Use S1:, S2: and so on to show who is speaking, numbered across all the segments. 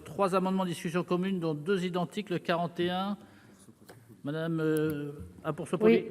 S1: trois amendements en discussion commune, dont deux identiques, le 41. Madame Apourceau-Poly.
S2: Oui,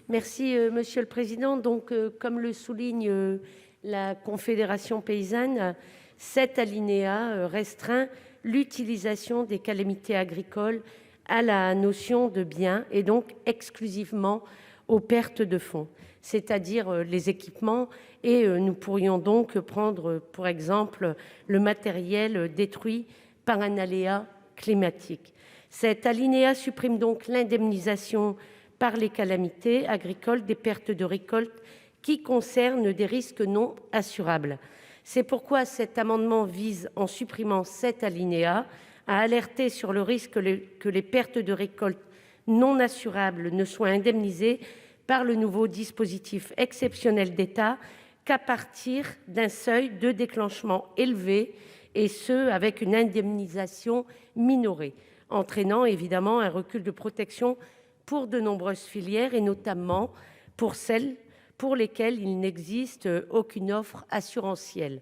S2: merci Monsieur le Président. Donc, comme le souligne la Confédération paysanne, cet alinéa restreint l'utilisation des calamités agricoles à la notion de bien et donc exclusivement aux pertes de fonds, c'est-à-dire les équipements. Et nous pourrions donc prendre pour exemple le matériel détruit par un aléa climatique. Cet alinéa supprime donc l'indemnisation par les calamités agricoles des pertes de récolte qui concernent des risques non assurables. C'est pourquoi cet amendement vise, en supprimant cet alinéa, à alerter sur le risque que les pertes de récolte non assurables ne soient indemnisées par le nouveau dispositif exceptionnel d'État qu'à partir d'un seuil de déclenchement élevé, et ce avec une indemnisation minorée, entraînant évidemment un recul de protection pour de nombreuses filières, et notamment pour celles pour lesquelles il n'existe aucune offre assurantielle.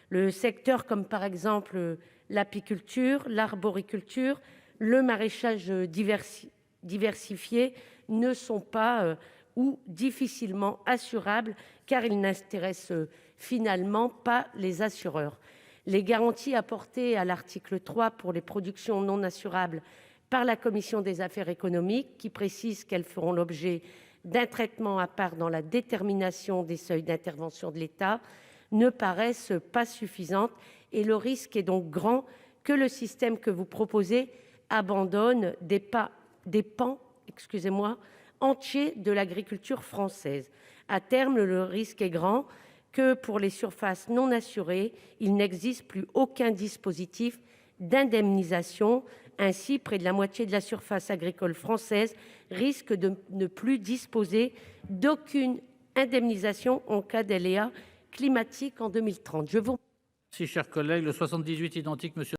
S2: Le secteur, comme par exemple l'apiculture, l'arboriculture, le maraîchage diversifié, ne sont pas ou difficilement assurables, car ils n'intéressent finalement pas les assureurs. Les garanties apportées à l'article 3 pour les productions non assurables par la commission des affaires économiques, qui précise qu'elles feront l'objet d'un traitement à part dans la détermination des seuils d'intervention de l'État, ne paraissent pas suffisantes, et le risque est donc grand que le système que vous proposez abandonne des pans entiers de l'agriculture française. À terme, le risque est grand que, pour les surfaces non assurées, il n'existe plus aucun dispositif d'indemnisation. Ainsi, près de la moitié de la surface agricole française risque de ne plus disposer d'aucune indemnisation en cas d'aléa climatique en 2030.
S1: Si cher collègue, le 78 identique, monsieur.